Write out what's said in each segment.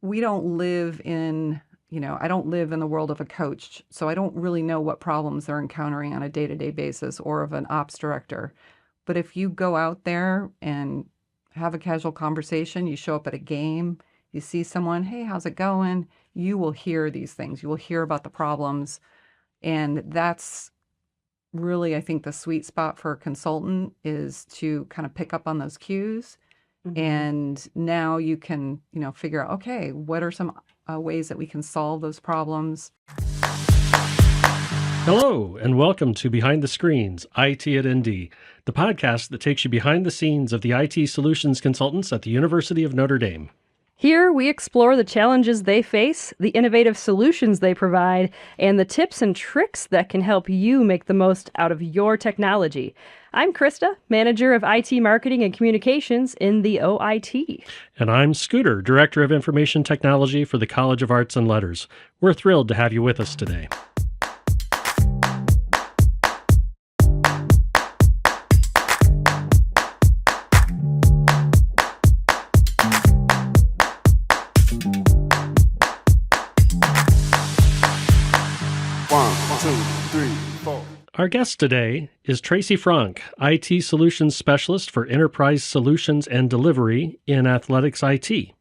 we don't live in, I don't live in the world of a coach, so I don't really know what problems they're encountering on a day-to-day basis or of an ops director. But if you go out there and have a casual conversation, you show up at a game, you see someone, hey, how's it going? You will hear these things. You will hear about the problems. And that's really, I think, the sweet spot for a consultant is to kind of pick up on those cues. Hmm. And now you can, figure out, okay, what are some ways that we can solve those problems? Hello, and welcome to Behind the Screens, IT at ND, the podcast that takes you behind the scenes of the IT solutions consultants at the University of Notre Dame. Here, we explore the challenges they face, the innovative solutions they provide, and the tips and tricks that can help you make the most out of your technology. I'm Krista, Manager of IT Marketing and Communications in the OIT. And I'm Scooter, Director of Information Technology for the College of Arts and Letters. We're thrilled to have you with us today. Our guest today is Tracy Fronk, IT Solutions Specialist for Enterprise Solutions and Delivery in Athletics IT.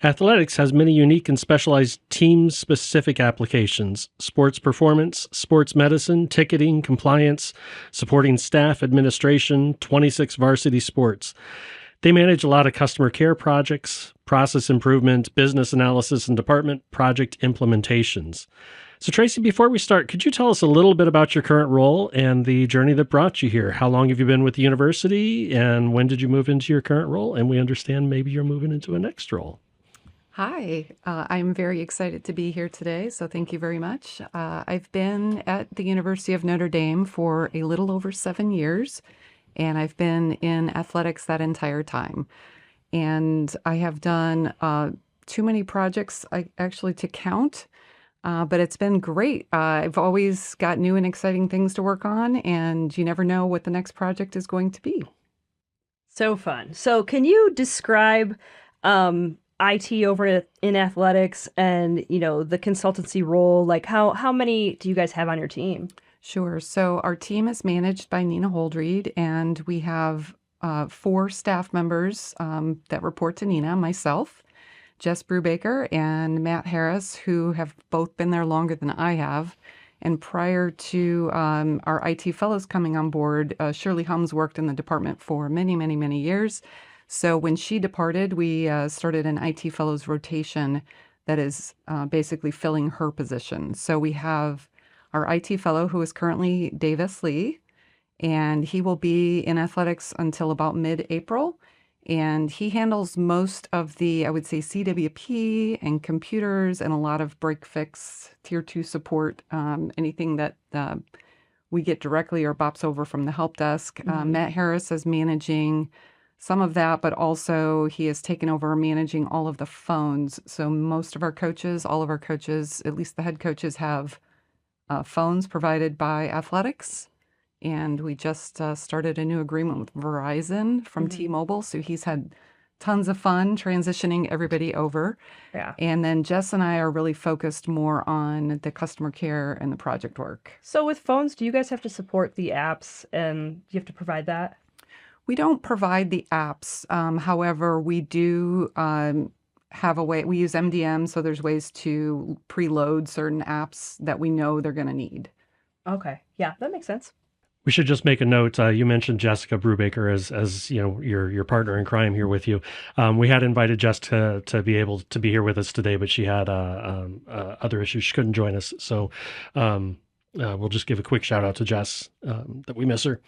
Athletics has many unique and specialized team-specific applications: sports performance, sports medicine, ticketing, compliance, supporting staff, administration, 26 varsity sports. They manage a lot of customer care projects, process improvement, business analysis, and department project implementations. So Tracy, before we start, could you tell us a little bit about your current role and the journey that brought you here? How long have you been with the university, and when did you move into your current role? And we understand maybe you're moving into a next role. Hi, I'm very excited to be here today, so thank you very much. I've been at the University of Notre Dame for a little over 7 years, and I've been in athletics that entire time. And I have done too many projects actually to count. But it's been great. I've always got new and exciting things to work on, and you never know what the next project is going to be. So fun. So, can you describe IT over in athletics and, the consultancy role? Like, how many do you guys have on your team? Sure. So our team is managed by Nina Holdreed, and we have 4 staff members that report to Nina, myself, Jess Brubaker, and Matt Harris, who have both been there longer than I have. And prior to our IT fellows coming on board, Shirley Hums worked in the department for many, many, many years. So when she departed, we started an IT fellows rotation that is basically filling her position. So we have our IT fellow, who is currently Davis Lee, and he will be in athletics until about mid-April. And he handles most of the, I would say, CWP and computers and a lot of break fix, tier 2 support, anything that we get directly or bops over from the help desk. Matt Harris is managing some of that, but also he has taken over managing all of the phones. So most of our coaches, all of our coaches, at least the head coaches, have phones provided by athletics. And we just started a new agreement with Verizon from T-Mobile. So he's had tons of fun transitioning everybody over. Yeah. And then Jess and I are really focused more on the customer care and the project work. So, with phones, do you guys have to support the apps and you have to provide that? We don't provide the apps. However, we do have a way, we use MDM, so there's ways to preload certain apps that we know they're going to need. Okay. Yeah, that makes sense. We should just make a note. You mentioned Jessica Brubaker as your partner in crime here with you. We had invited Jess to be able to be here with us today, but she had other issues. She couldn't join us. So we'll just give a quick shout out to Jess that we miss her.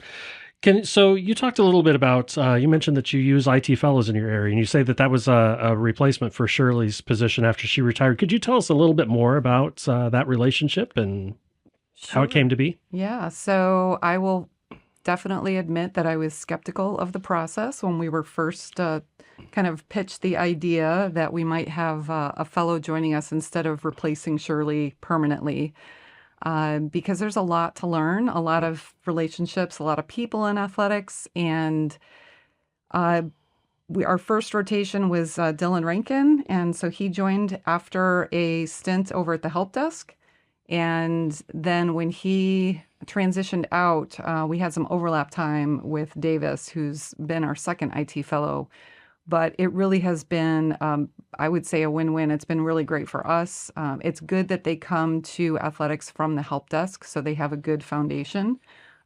So you talked a little bit about, you mentioned that you use IT fellows in your area, and you say that was a replacement for Shirley's position after she retired. Could you tell us a little bit more about that relationship and how it came to be? Yeah, so I will definitely admit that I was skeptical of the process when we were first kind of pitched the idea that we might have a fellow joining us instead of replacing Shirley permanently. Because there's a lot to learn, a lot of relationships, a lot of people in athletics, and our first rotation was Dylan Rankin, and so he joined after a stint over at the help desk. And then when he transitioned out, we had some overlap time with Davis, who's been our second IT fellow. But it really has been, I would say, a win-win. It's been really great for us. It's good that they come to athletics from the help desk, so they have a good foundation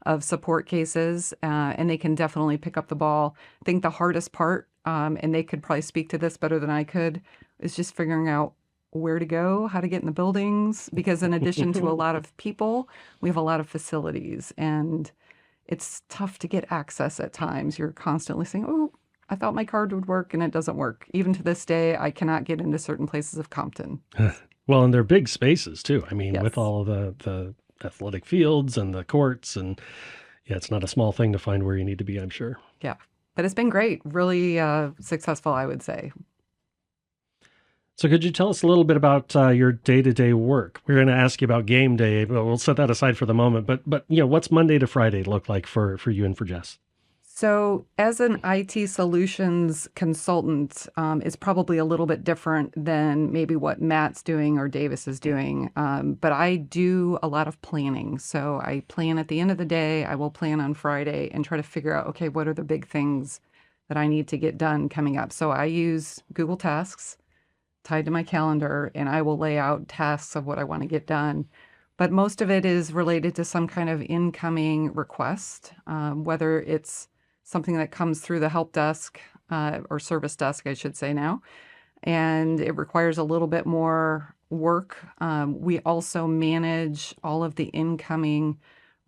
of support cases, and they can definitely pick up the ball. I think the hardest part, and they could probably speak to this better than I could, is just figuring out where to go, how to get in the buildings, because in addition to a lot of people, we have a lot of facilities, and it's tough to get access at times. You're constantly saying, oh, I thought my card would work, and it doesn't work. Even to this day, I cannot get into certain places of Compton. Well, and they're big spaces too. I mean, Yes. with all of the athletic fields and the courts, and yeah, it's not a small thing to find where you need to be, I'm sure. Yeah, but it's been great. Really successful, I would say. So could you tell us a little bit about your day-to-day work? We're going to ask you about game day, but we'll set that aside for the moment. But what's Monday to Friday look like for you and for Jess? So as an IT solutions consultant, it's probably a little bit different than maybe what Matt's doing or Davis is doing. But I do a lot of planning. So I plan at the end of the day. I will plan on Friday and try to figure out, okay, what are the big things that I need to get done coming up? So I use Google Tasks tied to my calendar, and I will lay out tasks of what I want to get done. But most of it is related to some kind of incoming request, whether it's something that comes through the help desk or service desk, I should say now, and it requires a little bit more work. We also manage all of the incoming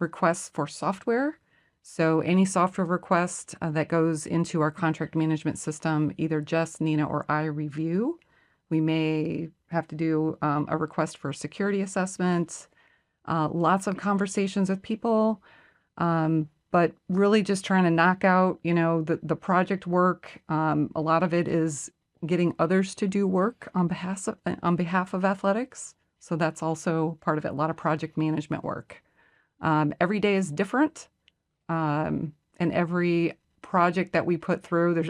requests for software. So any software request that goes into our contract management system, either Jess, Nina, or I review. We may have to do a request for a security assessment, lots of conversations with people, but really just trying to knock out, the project work. A lot of it is getting others to do work on behalf of athletics. So that's also part of it, a lot of project management work. Every day is different, and every project that we put through,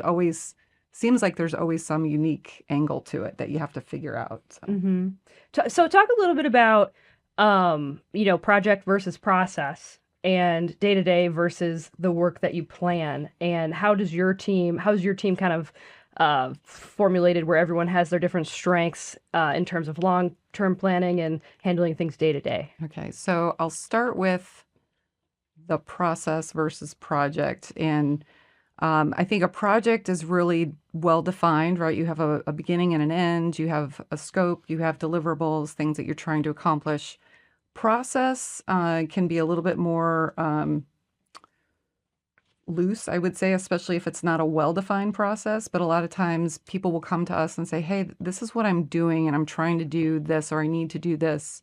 seems like there's always some unique angle to it that you have to figure out. So, So talk a little bit about, project versus process and day-to-day versus the work that you plan. And how's your team kind of formulated where everyone has their different strengths in terms of long-term planning and handling things day-to-day? Okay, so I'll start with the process versus project. And I think a project is really well defined, right? You have a beginning and an end, you have a scope, you have deliverables, things that you're trying to accomplish. Process can be a little bit more loose, I would say, especially if it's not a well-defined process. But a lot of times people will come to us and say, hey, this is what I'm doing and I'm trying to do this, or I need to do this.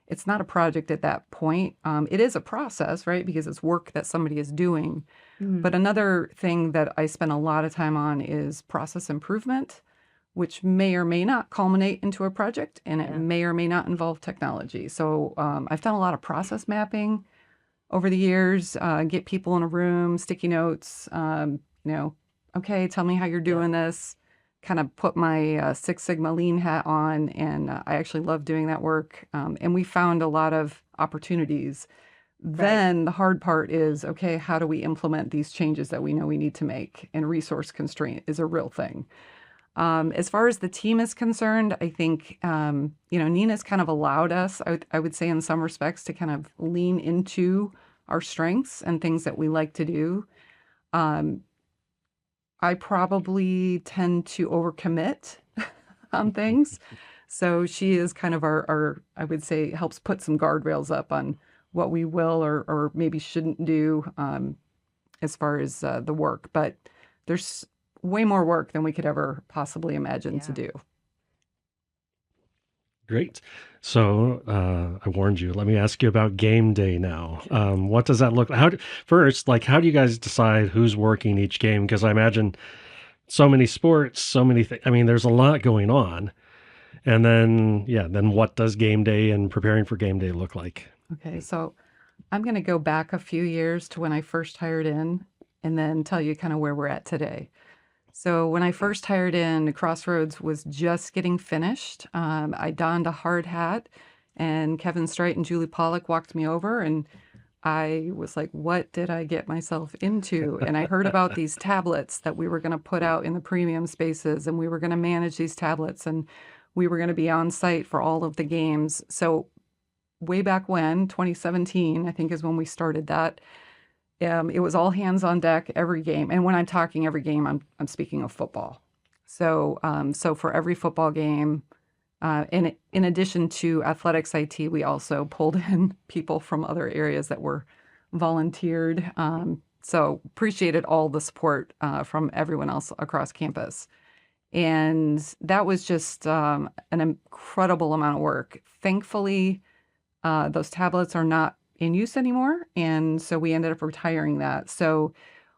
It's not a project at that point. It is a process, right? Because it's work that somebody is doing. But another thing that I spend a lot of time on is process improvement, which may or may not culminate into a project, and it may or may not involve technology. So I've done a lot of process mapping over the years, get people in a room, sticky notes, okay, tell me how you're doing this, kind of put my Six Sigma lean hat on, and I actually love doing that work. And we found a lot of opportunities. Then the hard part is, okay, how do we implement these changes that we know we need to make? And resource constraint is a real thing. As far as the team is concerned, I think, Nina's kind of allowed us, I would say in some respects, to kind of lean into our strengths and things that we like to do. I probably tend to overcommit on things. So she is kind of our, I would say, helps put some guardrails up on what we will or maybe shouldn't do as far as the work. But there's way more work than we could ever possibly imagine to do. Great. So I warned you. Let me ask you about game day now. What does that look like? How do you guys decide who's working each game? Because I imagine so many sports, so many things. I mean, there's a lot going on. And then what does game day and preparing for game day look like? Okay, so I'm going to go back a few years to when I first hired in and then tell you kind of where we're at today. So when I first hired in, Crossroads was just getting finished. I donned a hard hat, and Kevin Strite and Julie Pollock walked me over, and I was like, what did I get myself into? And I heard about these tablets that we were going to put out in the premium spaces, and we were going to manage these tablets, and we were going to be on site for all of the games. So way back when, 2017, I think is when we started that. It was all hands on deck every game. And when I'm talking every game, I'm speaking of football. So for every football game, in addition to athletics IT, we also pulled in people from other areas that were volunteered. So appreciated all the support from everyone else across campus. And that was just an incredible amount of work. Thankfully, those tablets are not in use anymore, and so we ended up retiring that. So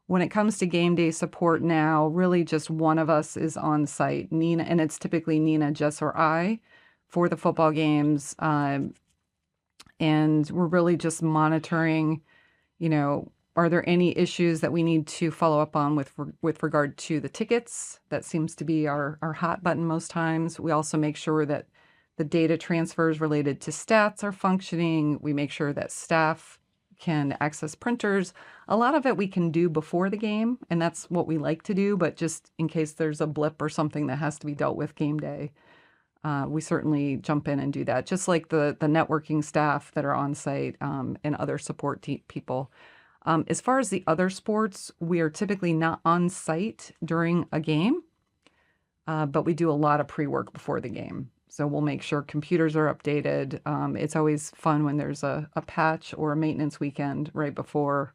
when it comes to game day support now, really just one of us is on site, Nina, and it's typically Nina, Jess, or I for the football games. And we're really just monitoring, are there any issues that we need to follow up on with regard to the tickets? That seems to be our hot button most times. We also make sure that the data transfers related to stats are functioning. We make sure that staff can access printers. A lot of it we can do before the game, and that's what we like to do, but just in case there's a blip or something that has to be dealt with game day, we certainly jump in and do that, just like the networking staff that are on site and other support people. As far as the other sports, we are typically not on site during a game, but we do a lot of pre-work before the game. So we'll make sure computers are updated. It's always fun when there's a patch or a maintenance weekend right before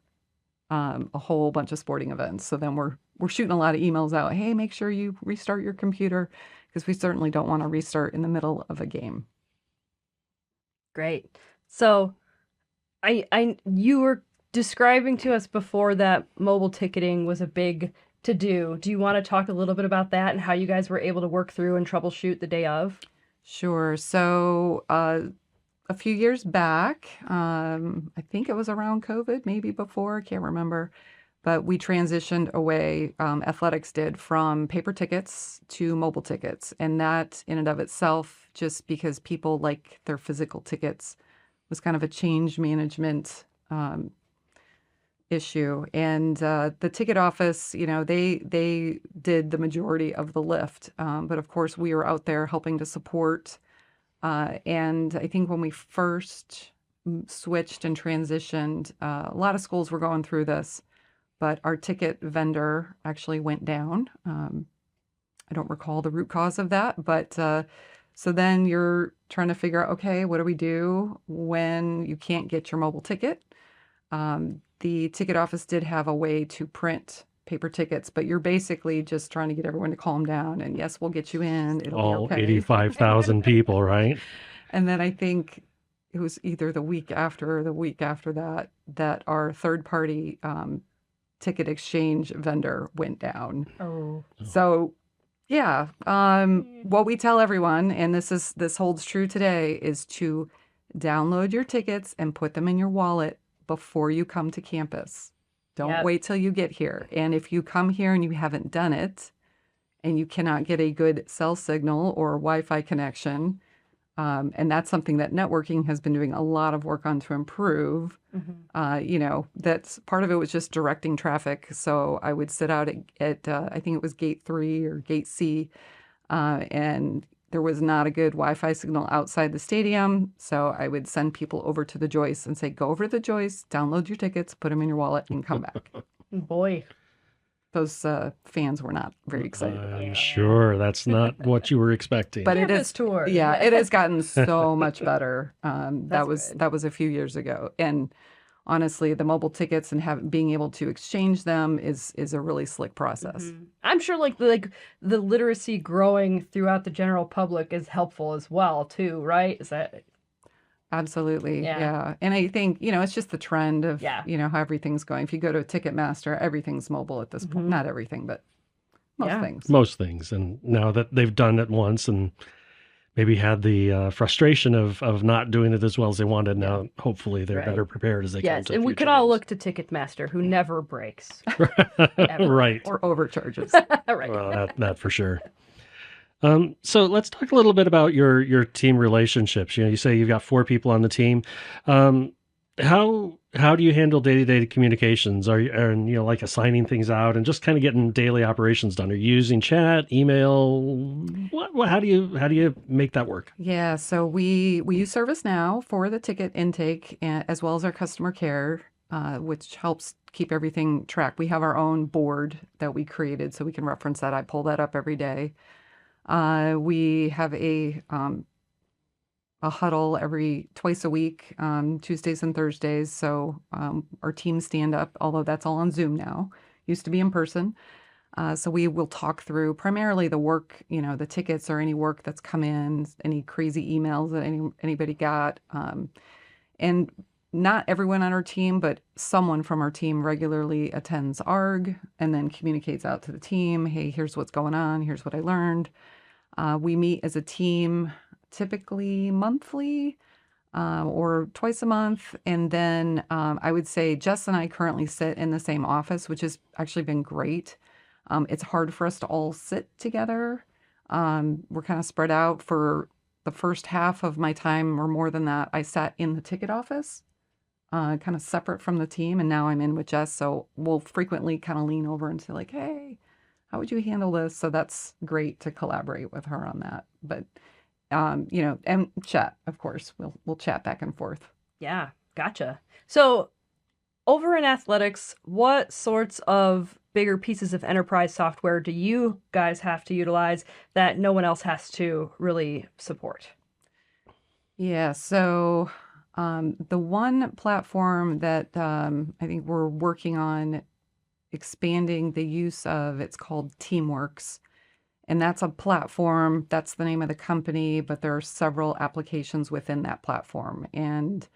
a whole bunch of sporting events. So then we're shooting a lot of emails out. Hey, make sure you restart your computer, because we certainly don't want to restart in the middle of a game. Great. So you were describing to us before that mobile ticketing was a big to do. Do you want to talk a little bit about that and how you guys were able to work through and troubleshoot the day of? Sure. So a few years back, I think it was around COVID, maybe before, I can't remember, but we transitioned away, athletics did, from paper tickets to mobile tickets. And that in and of itself, just because people like their physical tickets, was kind of a change management issue. And the ticket office, they did the majority of the lift. But of course, we were out there helping to support. And I think when we first switched and transitioned, a lot of schools were going through this, but our ticket vendor actually went down. I don't recall the root cause of that, but so then you're trying to figure out, okay, what do we do when you can't get your mobile ticket? The ticket office did have a way to print paper tickets, but you're basically just trying to get everyone to calm down and yes, we'll get you in. It'll All be okay. 85,000 people, right? And then I think it was either the week after or the week after that our third party ticket exchange vendor went down. Oh. So yeah, what we tell everyone, and this holds true today, is to download your tickets and put them in your wallet before you come to campus. Don't wait till you get here. And if you come here and you haven't done it, and you cannot get a good cell signal or Wi-Fi connection, and that's something that networking has been doing a lot of work on to improve. That's part of it was just directing traffic. So I would sit out at I think it was gate 3 or gate C, and there was not a good Wi-Fi signal outside the stadium. So I would send people over to the Joyce and say, go over to the Joyce, download your tickets, put them in your wallet, and come back. Boy. Those fans were not very excited about I'm that. sure that's not what you were expecting. But it is tour. Yeah, it has gotten so much better. That That's good. was a few years ago, and honestly, the mobile tickets and being able to exchange them is a really slick process. Mhm. I'm sure like the literacy growing throughout the general public is helpful as well too, right? Is that Absolutely, Yeah. yeah. And I think it's just the trend of Yeah. how everything's going. If you go to a Ticketmaster, everything's mobile at this point. Mhm. Not everything, but most Yeah. things. Most things. And now that they've done it once and maybe had the frustration of not doing it as well as they wanted. Now, hopefully, they're Right. better prepared as they come Yes, to and we future could all games. look to Ticketmaster, who never breaks. Ever. Right. Or overcharges. Right. Well, that for sure. So let's talk a little bit about your team relationships. You say you've got 4 people on the team. Um, how do you handle day-to-day communications? Are you, and like assigning things out and just kind of getting daily operations done? Are you using chat, email? How do you make that work? Yeah, so we use ServiceNow for the ticket intake as well as our customer care, which helps keep everything tracked. We have our own board that we created, so we can reference that. I pull that up every day. We have a huddle twice a week, Tuesdays and Thursdays. So our teams stand up, although that's all on Zoom now. Used to be in person. So we will talk through primarily the work, the tickets or any work that's come in, any crazy emails that anybody got. And not everyone on our team, but someone from our team regularly attends ARG and then communicates out to the team, hey, here's what's going on, here's what I learned. We meet as a team typically monthly or twice a month. And then I would say Jess and I currently sit in the same office, which has actually been great. It's hard for us to all sit together. We're kind of spread out. For the first half of my time or more than that, I sat in the ticket office, kind of separate from the team. And now I'm in with Jess. So we'll frequently kind of lean over and say like, hey, how would you handle this? So that's great to collaborate with her on that. But, and chat, of course, we'll chat back and forth. Yeah, gotcha. So over in athletics, what sorts of bigger pieces of enterprise software do you guys have to utilize that no one else has to really support? Yeah, so the one platform that I think we're working on expanding the use of, it's called Teamworks. And that's a platform, that's the name of the company, but there are several applications within that platform. And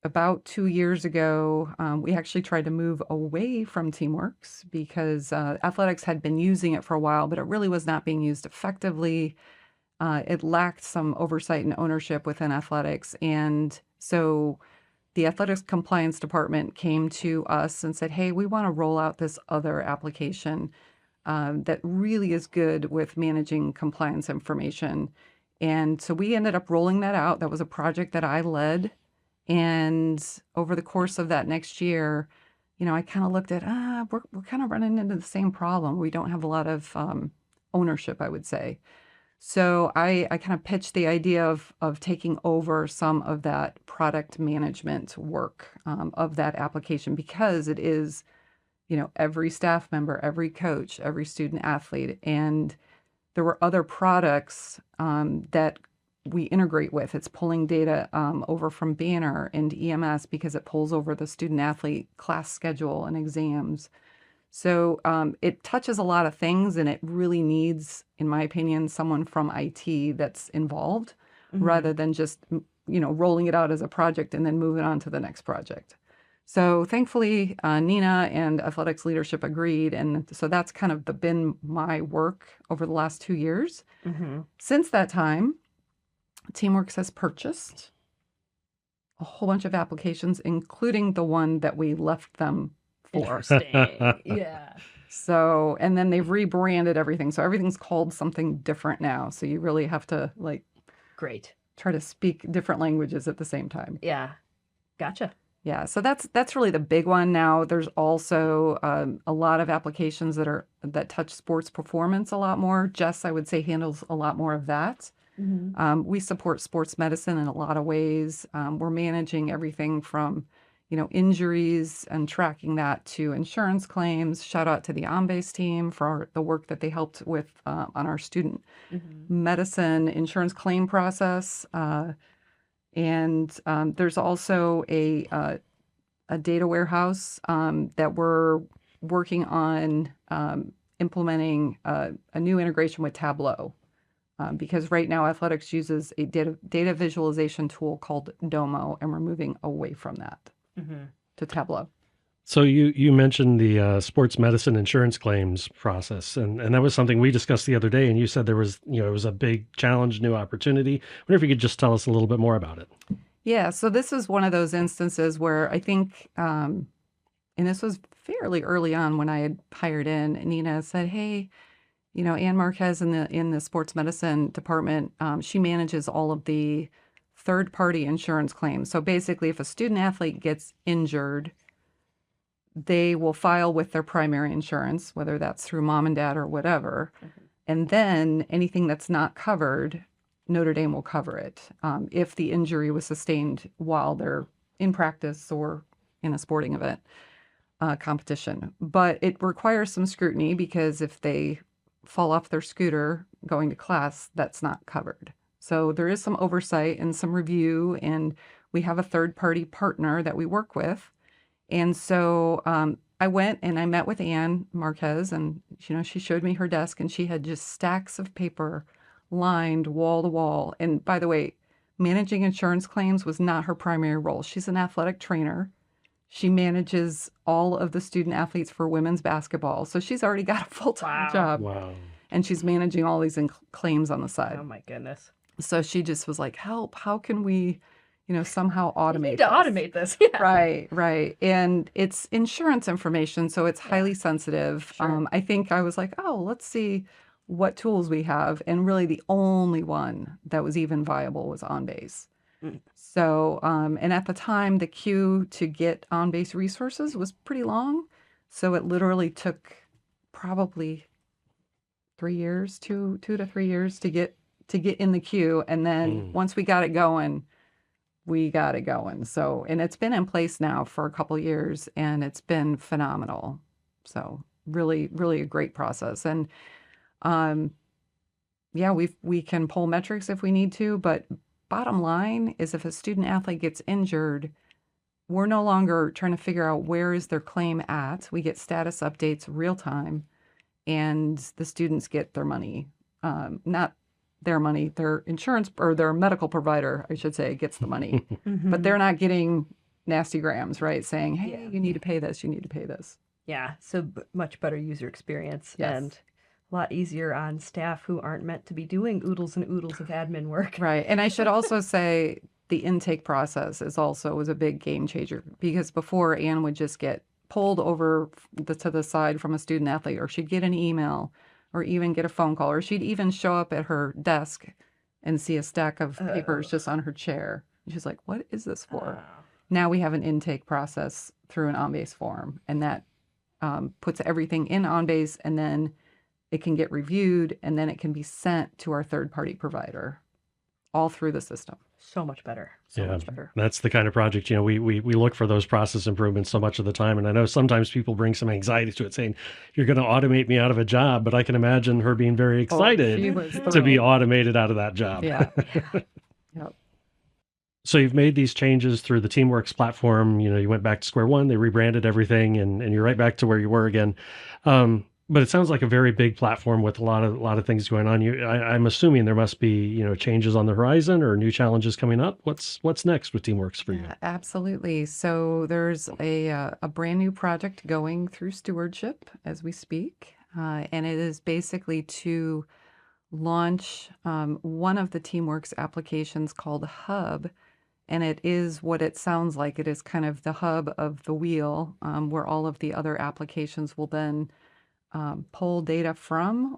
about 2 years ago, we actually tried to move away from Teamworks because athletics had been using it for a while, but it really was not being used effectively. It lacked some oversight and ownership within athletics. And so the athletics compliance department came to us and said, hey, we want to roll out this other application that really is good with managing compliance information. And so we ended up rolling that out. That was a project that I led. And over the course of that next year, I kind of looked at, we're kind of running into the same problem. We don't have a lot of ownership, I would say. So I kind of pitched the idea of taking over some of that product management work of that application, because it is, every staff member, every coach, every student athlete. And there were other products that we integrate with. It's pulling data over from Banner and EMS because it pulls over the student athlete class schedule and exams. So it touches a lot of things, and it really needs, in my opinion, someone from IT that's involved rather than just, rolling it out as a project and then moving on to the next project. So thankfully, Nina and athletics leadership agreed. And so that's kind of been my work over the last 2 years. Since that time, Teamworks has purchased a whole bunch of applications, including the one that we left them for. Interesting. Yeah. So, and then they've rebranded everything. So everything's called something different now. So you really have to Great. try to speak different languages at the same time. Yeah. Gotcha. Yeah, so that's really the big one now. There's also a lot of applications that touch sports performance a lot more. Jess, I would say, handles a lot more of that. We support sports medicine in a lot of ways. We're managing everything from, injuries and tracking that to insurance claims. Shout out to the OnBase team for the work that they helped with on our student medicine insurance claim process. And there's also a data warehouse that we're working on implementing a new integration with Tableau. Because right now athletics uses a data visualization tool called Domo, and we're moving away from that to Tableau. So you mentioned the sports medicine insurance claims process, and that was something we discussed the other day. And you said there was, it was a big challenge, new opportunity. I wonder if you could just tell us a little bit more about it. Yeah, so this is one of those instances where I think, and this was fairly early on when I had hired in, Nina said, "Hey, Ann Marquez in the sports medicine department, she manages all of the third-party insurance claims. So basically, if a student athlete gets injured, they will file with their primary insurance, whether that's through mom and dad or whatever. And then anything that's not covered, Notre Dame will cover it if the injury was sustained while they're in practice or in a sporting event competition. But it requires some scrutiny because if they fall off their scooter going to class, that's not covered. So there is some oversight and some review, and we have a third-party partner that we work with. And so I went and I met with Ann Marquez, and she showed me her desk, and she had just stacks of paper lined wall to wall. And by the way, managing insurance claims was not her primary role. She's an athletic trainer. She manages all of the student athletes for women's basketball. So she's already got a full-time job, Wow. and she's managing all these claims on the side. Oh my goodness. So she just was like, "Help, how can we, somehow automate We need to this?" automate this. Yeah. Right. And it's insurance information, so it's highly sensitive. Sure. I think I was like, oh, let's see what tools we have. And really the only one that was even viable was OnBase. Mm. So, and at the time, the queue to get OnBase resources was pretty long. So it literally took probably 3 years, 2 to 3 years to get in the queue. And then once we got it going, we got it going. So, and it's been in place now for a couple years, and it's been phenomenal. So, really, really a great process. And yeah, we can pull metrics if we need to, but bottom line is if a student athlete gets injured, we're no longer trying to figure out where is their claim at. We get status updates real time, and the students get their money. Not their money, their insurance or their medical provider, I should say, gets the money. But they're not getting nasty grams, right? Saying, "Hey, Yeah. you need to pay this, you need to pay this." Yeah, so much better user experience Yes. and a lot easier on staff who aren't meant to be doing oodles and oodles of admin work. Right. And I should also say the intake process was a big game changer, because before Ann would just get pulled over to the side from a student athlete, or she'd get an email, or even get a phone call, or she'd even show up at her desk and see a stack of papers just on her chair. And she's like, "What is this for?" Now we have an intake process through an OnBase form, and that puts everything in OnBase, and then it can get reviewed, and then it can be sent to our third-party provider, all through the system. So much better. So much better. That's the kind of project, we look for those process improvements so much of the time. And I know sometimes people bring some anxiety to it, saying, "You're going to automate me out of a job." But I can imagine her being very excited she was to be thrilled. automated out of that job. Yeah. Yep. So you've made these changes through the Teamworks platform. You went back to square one, they rebranded everything, and you're right back to where you were again. But it sounds like a very big platform with a lot of things going on. I'm assuming there must be, changes on the horizon or new challenges coming up. What's next with Teamworks for you? Yeah, absolutely. So there's a brand new project going through stewardship as we speak, and it is basically to launch one of the Teamworks applications called Hub, and it is what it sounds like. It is kind of the hub of the wheel, where all of the other applications will then pull data from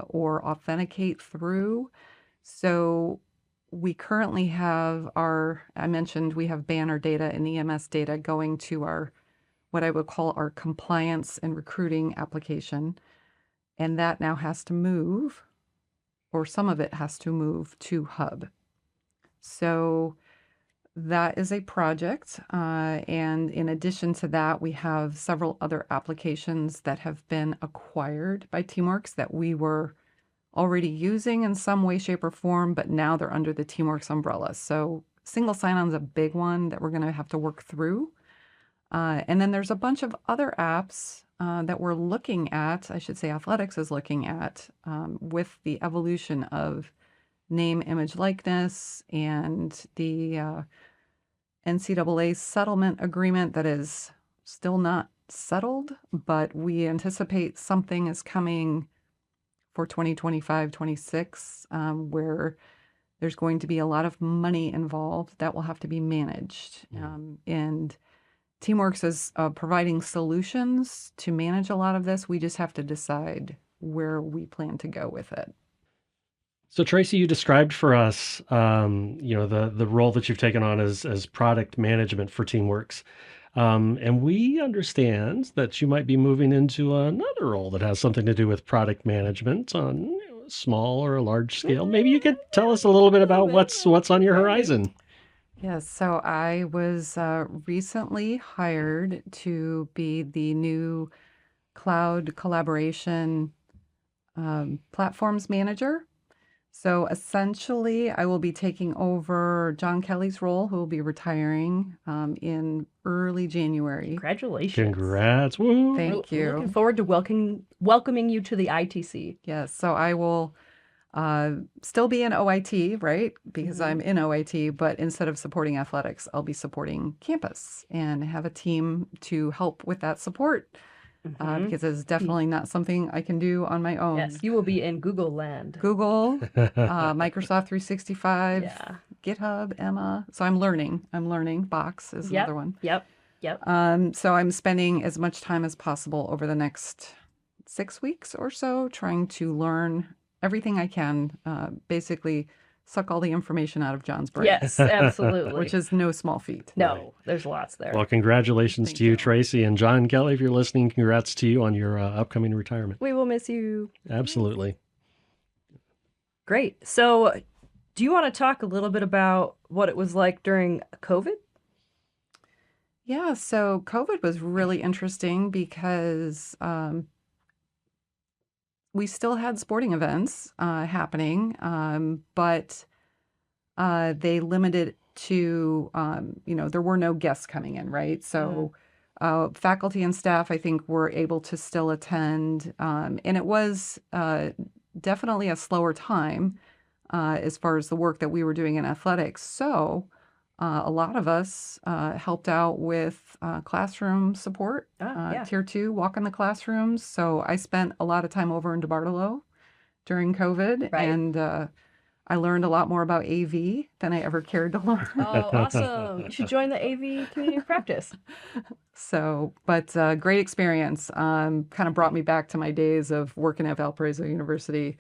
or authenticate through. So we currently have I mentioned we have banner data and EMS data going to what I would call our compliance and recruiting application. And that now has to move, or some of it has to move to Hub. So that is a project. And in addition to that, we have several other applications that have been acquired by Teamworks that we were already using in some way, shape, or form, but now they're under the Teamworks umbrella. So single sign-on is a big one that we're going to have to work through. And then there's a bunch of other apps that we're looking at, I should say athletics is looking at, with the evolution of name, image, likeness, and the NCAA settlement agreement that is still not settled, but we anticipate something is coming for 2025, 26, where there's going to be a lot of money involved that will have to be managed. And Teamworks is providing solutions to manage a lot of this. We just have to decide where we plan to go with it. So Tracy, you described for us, the role that you've taken on as product management for Teamworks. And we understand that you might be moving into another role that has something to do with product management on a small or a large scale. Maybe you could tell us a little bit about what's on your horizon. Yes, so I was recently hired to be the new cloud collaboration platforms manager. So essentially, I will be taking over John Kelly's role, who will be retiring in early January. Congratulations. Congrats. Woo. Thank We're you. looking forward to welcoming you to the ITC. Yes, so I will still be in OIT, right? Because I'm in OIT, but instead of supporting athletics, I'll be supporting campus and have a team to help with that support. Because it's definitely not something I can do on my own. Yes, you will be in Google land. Google, Microsoft 365, Yeah. GitHub, Emma. So I'm learning. Box is another one. Yep. So I'm spending as much time as possible over the next 6 weeks or so trying to learn everything I can, basically suck all the information out of John's brain. Yes, absolutely. Which is no small feat. No, there's lots there. Well, congratulations to you, Tracy. And John Kelly, if you're listening, congrats to you on your upcoming retirement. We will miss you. Absolutely. Great. So, do you want to talk a little bit about what it was like during COVID? Yeah, so COVID was really interesting because we still had sporting events happening, but they limited to, there were no guests coming in, right? So faculty and staff, I think, were able to still attend. And it was definitely a slower time as far as the work that we were doing in athletics. So a lot of us helped out with classroom support, Tier 2, walk in the classrooms. So I spent a lot of time over in DeBartolo during COVID, and I learned a lot more about AV than I ever cared to learn. Oh, awesome. You should join the AV community of practice. So, but great experience. Kind of brought me back to my days of working at Valparaiso University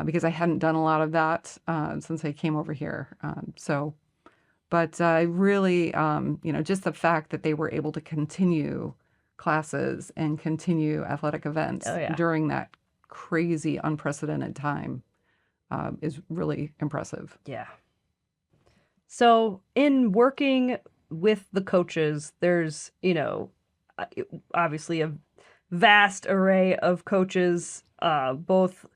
because I hadn't done a lot of that since I came over here. But I really, just the fact that they were able to continue classes and continue athletic events during that crazy, unprecedented time is really impressive. Yeah. So in working with the coaches, there's, obviously a vast array of coaches, both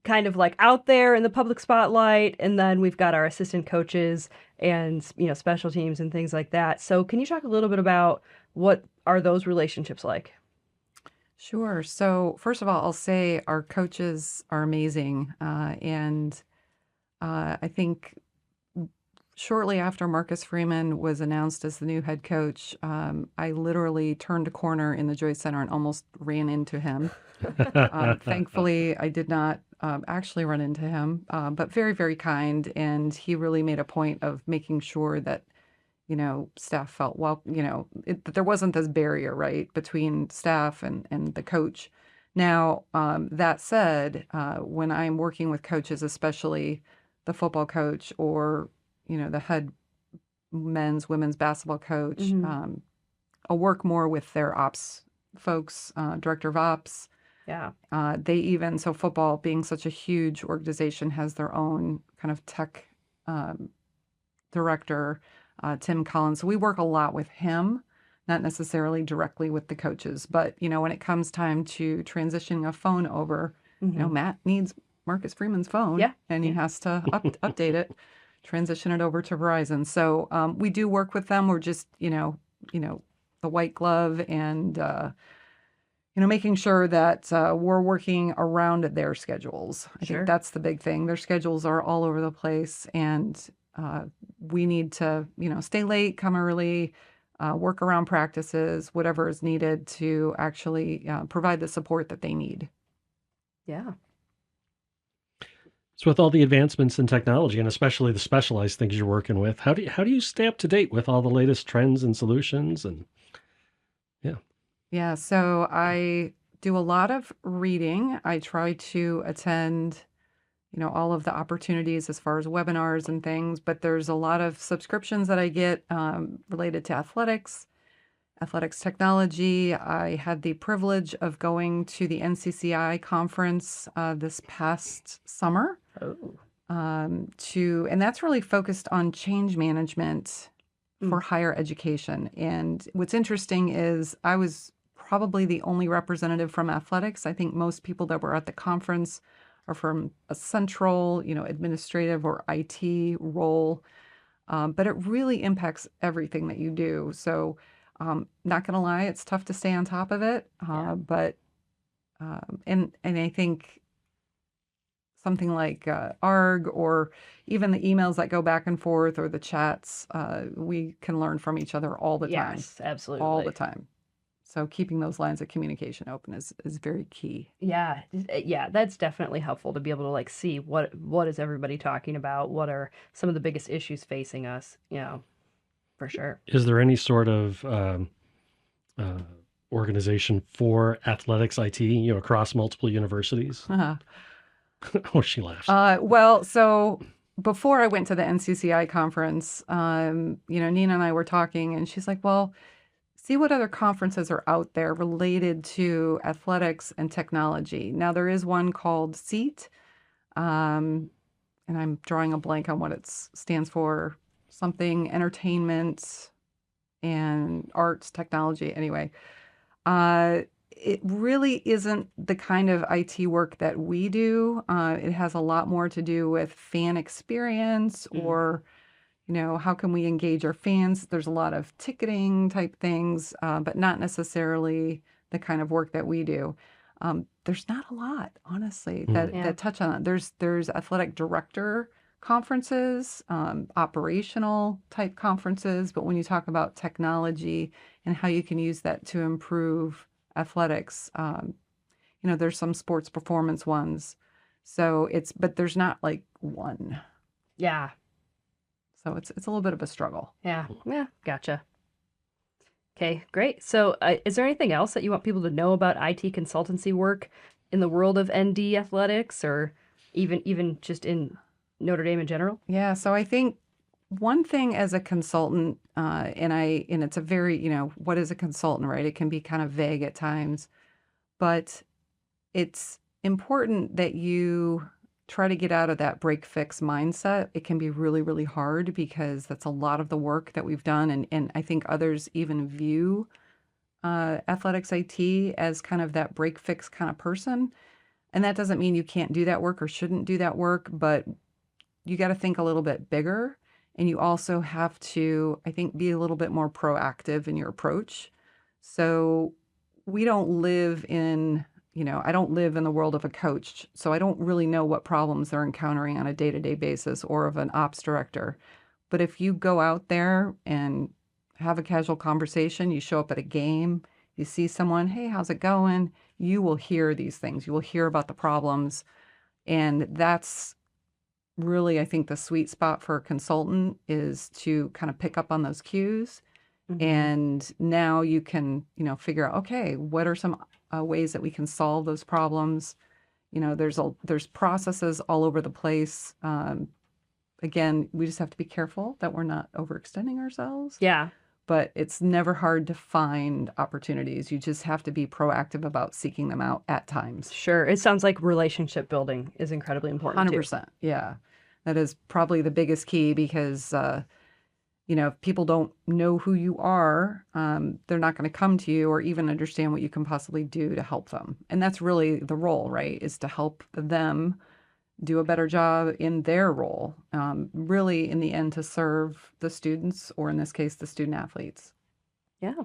kind of like out there in the public spotlight, and then we've got our assistant coaches and special teams and things like that. So can you talk a little bit about what are those relationships like? Sure. So first of all, I'll say our coaches are amazing, and I think shortly after Marcus Freeman was announced as the new head coach, I literally turned a corner in the Joyce Center and almost ran into him. Thankfully, I did not actually run into him, but very, very kind. And he really made a point of making sure that, staff felt that there wasn't this barrier, right, between staff and the coach. Now, that said, when I'm working with coaches, especially the football coach or, the head men's, women's basketball coach, I'll work more with their ops folks, director of ops. Yeah. So football being such a huge organization has their own kind of tech director, Tim Collins. So we work a lot with him, not necessarily directly with the coaches, but, when it comes time to transitioning a phone over, Matt needs Marcus Freeman's phone and he has to update it, transition it over to Verizon. So we do work with them. We're just, the white glove and, making sure that we're working around their schedules. I think that's the big thing. Their schedules are all over the place, and we need to, stay late, come early, workaround practices, whatever is needed to actually provide the support that they need. Yeah. So with all the advancements in technology and especially the specialized things you're working with, how do you stay up to date with all the latest trends and solutions? And yeah. Yeah, so I do a lot of reading. I try to attend, all of the opportunities as far as webinars and things, but there's a lot of subscriptions that I get related to athletics technology. I had the privilege of going to the NCCI conference this past summer. Oh. And that's really focused on change management for higher education. And what's interesting is I was probably the only representative from athletics. I think most people that were at the conference are from a central, administrative or IT role. But it really impacts everything that you do. So, not gonna lie, it's tough to stay on top of it. But and I think something like ARG or even the emails that go back and forth or the chats, we can learn from each other all the time. Yes, absolutely. All the time. So keeping those lines of communication open is very key. Yeah, that's definitely helpful to be able to like see what is everybody talking about, what are some of the biggest issues facing us, for sure. Is there any sort of organization for athletics IT, across multiple universities? Oh, she laughs. Well, so before I went to the NCCI conference, Nina and I were talking, and she's like, "Well, see what other conferences are out there related to athletics and technology." Now, there is one called SEAT, and I'm drawing a blank on what it stands for. Something entertainment and arts technology. Anyway, it really isn't the kind of IT work that we do. It has a lot more to do with fan experience or, how can we engage our fans? There's a lot of ticketing type things, but not necessarily the kind of work that we do. There's not a lot, honestly, that touch on it. There's athletic director conferences, operational type conferences, but when you talk about technology and how you can use that to improve athletics, there's some sports performance ones. So but there's not like one. Yeah. So it's a little bit of a struggle. Yeah. Gotcha. Okay, great. So is there anything else that you want people to know about IT consultancy work in the world of ND athletics or even just in Notre Dame in general? Yeah, so I think one thing as a consultant, and it's a very, what is a consultant, right? It can be kind of vague at times, but it's important that you try to get out of that break fix mindset. It can be really, really hard because that's a lot of the work that we've done. And I think others even view athletics IT as kind of that break fix kind of person. And that doesn't mean you can't do that work or shouldn't do that work, but you got to think a little bit bigger. And you also have to, I think, be a little bit more proactive in your approach. So we don't live in, I don't live in the world of a coach. So I don't really know what problems they're encountering on a day-to-day basis or of an ops director. But if you go out there and have a casual conversation, you show up at a game, you see someone, hey, how's it going? You will hear these things. You will hear about the problems. And that's really, I think, the sweet spot for a consultant is to kind of pick up on those cues. And now you can, figure out, okay, what are some ways that we can solve those problems? There's processes all over the place. Again, we just have to be careful that we're not overextending ourselves. Yeah. But it's never hard to find opportunities. You just have to be proactive about seeking them out at times. Sure. It sounds like relationship building is incredibly important 100%. Yeah. That is probably the biggest key because, if people don't know who you are, they're not going to come to you or even understand what you can possibly do to help them. And that's really the role, right? Is to help them do a better job in their role, really in the end to serve the students, or in this case, the student athletes. Yeah.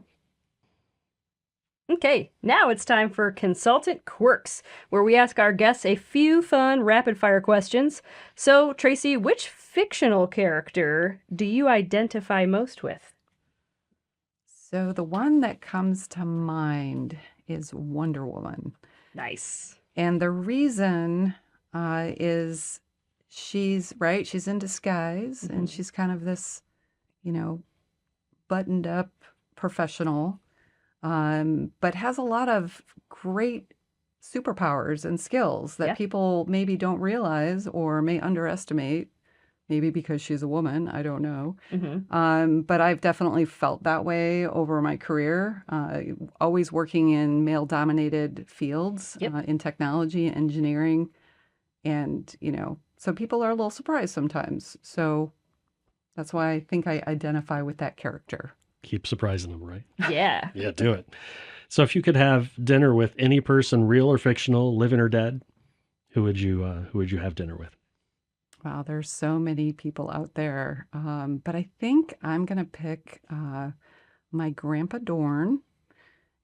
Okay, now it's time for Consultant Quirks, where we ask our guests a few fun rapid-fire questions. So, Tracy, which fictional character do you identify most with? So the one that comes to mind is Wonder Woman. Nice. And the reason is she's right, she's in disguise and she's kind of this, you know, buttoned up professional, but has a lot of great superpowers and skills that Yeah. people maybe don't realize or may underestimate. Maybe because she's a woman, I don't know. But I've definitely felt that way over my career, always working in male-dominated fields, Yep. in technology, engineering, and, so people are a little surprised sometimes. So that's why I think I identify with that character. Keep surprising them, right? Yeah. Yeah, do it. So if you could have dinner with any person, real or fictional, living or dead, who would you have dinner with? Wow, there's so many people out there. But I think I'm going to pick my Grandpa Dorn.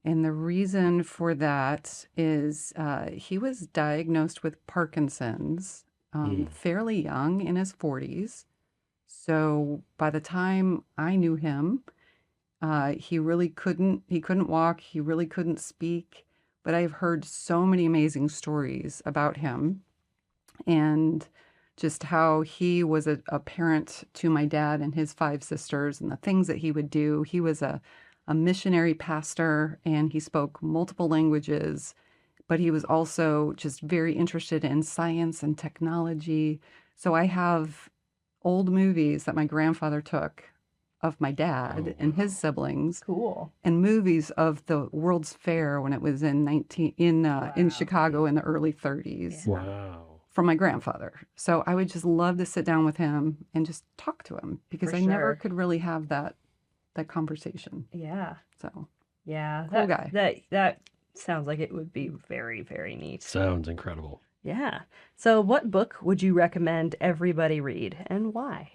And the reason for that is he was diagnosed with Parkinson's fairly young, in his 40s. So by the time I knew him, he couldn't walk, he really couldn't speak. But I've heard so many amazing stories about him and just how he was a parent to my dad and his 5 sisters and the things that he would do. He was a missionary pastor and he spoke multiple languages, but he was also just very interested in science and technology. So I have old movies that my grandfather took of my dad and his siblings, Cool. and movies of the World's Fair when it was in Chicago in the early 30s. Wow. From my grandfather. So I would just love to sit down with him and just talk to him because For I never sure. could really have that conversation. Yeah. So Yeah. Cool guy. That sounds like it would be very, very neat. Sounds incredible. Yeah. So what book would you recommend everybody read and why?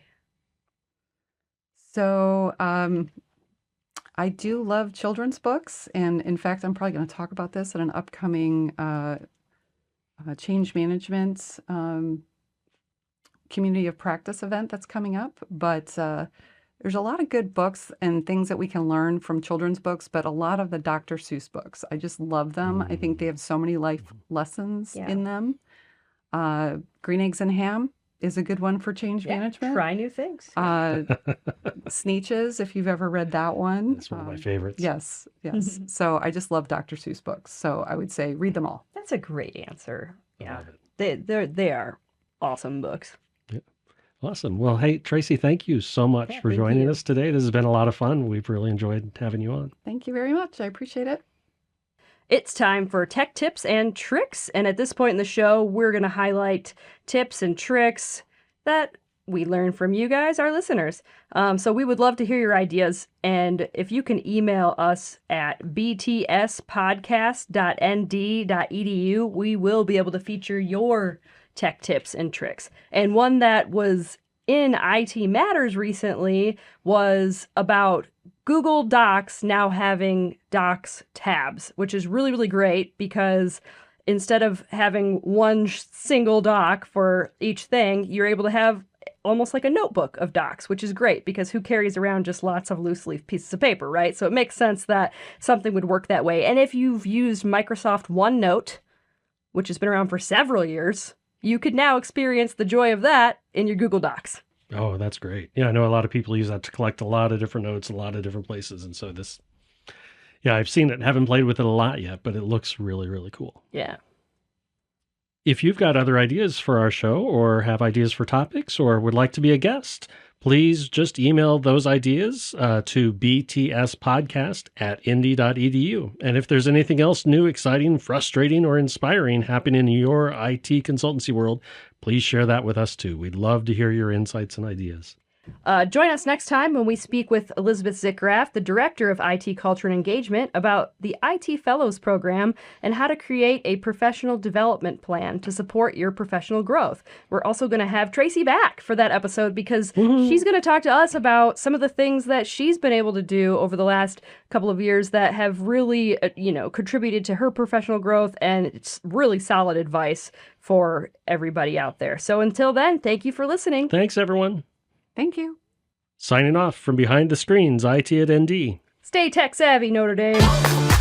So I do love children's books, and in fact, I'm probably going to talk about this at an upcoming change management community of practice event that's coming up. But there's a lot of good books and things that we can learn from children's books, but a lot of the Dr. Seuss books, I just love them. I think they have so many life lessons in them. Green Eggs and Ham is a good one for change management. Try new things. Sneetches, if you've ever read that one. It's one of my favorites. Yes. So I just love Dr. Seuss books. So I would say read them all. That's a great answer. I Yeah. love it. They are awesome books. Awesome. Well, hey, Tracy, thank you so much Yeah, for thank joining you. us today. This has been a lot of fun. We've really enjoyed having you on. Thank you very much. I appreciate it. It's time for tech tips and tricks. And at this point in the show, we're going to highlight tips and tricks that we learn from you guys, our listeners. So we would love to hear your ideas. And if you can email us at btspodcast.nd.edu, we will be able to feature your tech tips and tricks. And one that was in IT Matters recently was about Google Docs now having Docs tabs, which is really, really great because instead of having one single doc for each thing, you're able to have almost like a notebook of docs, which is great because who carries around just lots of loose leaf pieces of paper, right? So it makes sense that something would work that way. And if you've used Microsoft OneNote, which has been around for several years, you could now experience the joy of that in your Google Docs. Oh, that's great. Yeah, I know a lot of people use that to collect a lot of different notes, a lot of different places. And so I've seen it, haven't played with it a lot yet, but it looks really, really cool. Yeah. If you've got other ideas for our show or have ideas for topics or would like to be a guest, please just email those ideas to btspodcast@indy.edu. And if there's anything else new, exciting, frustrating, or inspiring happening in your IT consultancy world, please share that with us too. We'd love to hear your insights and ideas. Join us next time when we speak with Elizabeth Zickraft, the Director of IT Culture and Engagement, about the IT Fellows Program and how to create a professional development plan to support your professional growth. We're also going to have Tracy back for that episode because she's going to talk to us about some of the things that she's been able to do over the last couple of years that have really, contributed to her professional growth, and it's really solid advice for everybody out there. So until then, thank you for listening. Thanks, everyone. Thank you. Signing off from behind the screens, IT at ND. Stay tech savvy, Notre Dame.